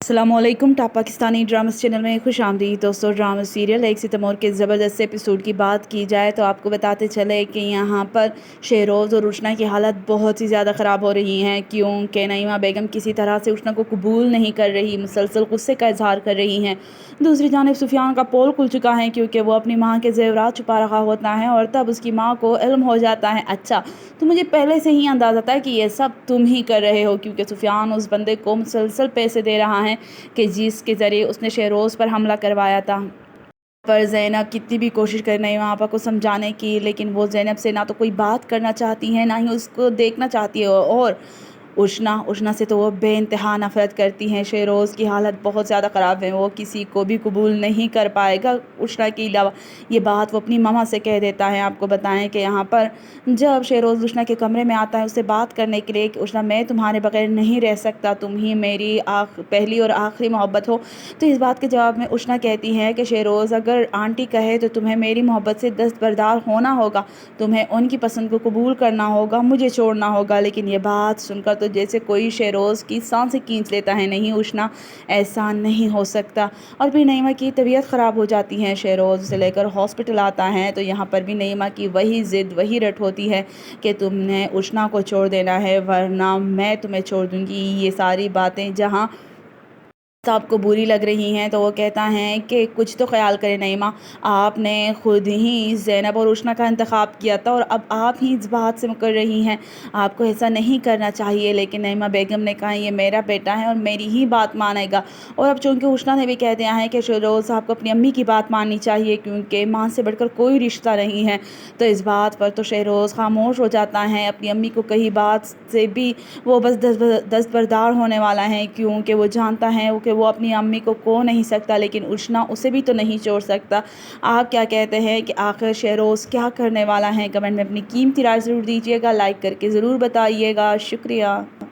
अस्सलामुअलैकुम top Pakistani dramas channel में खुश आमदीद दोस्तों। ड्रामा सीरियल एक सितंबर के ज़बरदस्त एपिसोड की बात की जाए तो आपको बताते चले कि यहाँ पर शहरोज़ और उष्णा की हालत बहुत ही ज़्यादा ख़राब हो रही हैं, क्योंकि नईमा बेगम किसी तरह से उष्णा को कबूल नहीं कर रही, मुसलसल गुस्से का इजहार कर रही हैं। दूसरी जानिब सुफियान का पोल खुल चुका है, क्योंकि वो अपनी माँ के ज़ेवरात छुपा रहा होता है और तब उसकी माँ को इल्म हो जाता है। अच्छा, तो मुझे पहले से ही अंदाज़ा था कि ये सब तुम ही कर रहे हो, क्योंकि सुफियान उस बंदे को मुसलसल पैसे दे रहा है कि जिसके ज़रिए उसने शहरोज़ पर हमला करवाया था। पर ज़ैनब कितनी भी कोशिश कर रही वहाँ पर को समझाने की, लेकिन वो ज़ैनब से ना तो कोई बात करना चाहती है, ना ही उसको देखना चाहती है। और उष्णा से तो वो बेइंतहा नफ़रत करती हैं। शेरोज़ की हालत बहुत ज़्यादा ख़राब है, वो किसी को भी कबूल नहीं कर पाएगा उष्णा के अलावा। ये बात वो अपनी मामा से कह देता है। आपको बताएं कि यहाँ पर जब शेरोज़ उष्णा के कमरे में आता है उससे बात करने के लिए कि उष्णा मैं तुम्हारे बगैर नहीं रह सकता, तुम ही मेरी पहली और आखिरी मोहब्बत हो। तो इस बात के जवाब में उष्णा कहती है कि शेरोज़ अगर आंटी कहे तो तुम्हें मेरी मोहब्बत से दस्तबरदार होना होगा, तुम्हें उनकी पसंद को कबूल करना होगा, मुझे छोड़ना होगा। लेकिन ये बात सुनकर तो जैसे कोई शेरोज़ की सांसें खींच लेता है। नहीं उष्णा, ऐसा नहीं हो सकता। और फिर नईमा की तबीयत ख़राब हो जाती है, शेरोज़ से लेकर हॉस्पिटल आता है तो यहाँ पर भी नईमा की वही ज़िद वही रट होती है कि तुमने उष्णा को छोड़ देना है वरना मैं तुम्हें छोड़ दूँगी। ये सारी बातें जहाँ आपको बुरी लग रही हैं तो वो कहता है कि कुछ तो ख्याल करें नईमा, आपने खुद ही ज़ैनब और उष्णा का इंतखाब किया था और अब आप ही इस बात से मुकर रही हैं, आपको ऐसा नहीं करना चाहिए। लेकिन नईमा बेगम ने कहा ये मेरा बेटा है और मेरी ही बात मानेगा। और अब चूँकि उष्णा ने भी कह दिया है कि शहरोज़ आपको अपनी अम्मी की बात माननी चाहिए, क्योंकि माँ से बढ़कर कोई रिश्ता नहीं है। तो इस बात पर तो शहरोज़ खामोश हो जाता है। अपनी अम्मी को कही बात से भी वो बस दस्तबरदार होने वाला है, क्योंकि वो जानता है कि वो अपनी अम्मी को खो नहीं सकता, लेकिन उष्णा उसे भी तो नहीं छोड़ सकता। आप क्या कहते हैं कि आखिर शहरोज़ क्या करने वाला है? कमेंट में अपनी कीमती राय ज़रूर दीजिएगा, लाइक करके ज़रूर बताइएगा। शुक्रिया।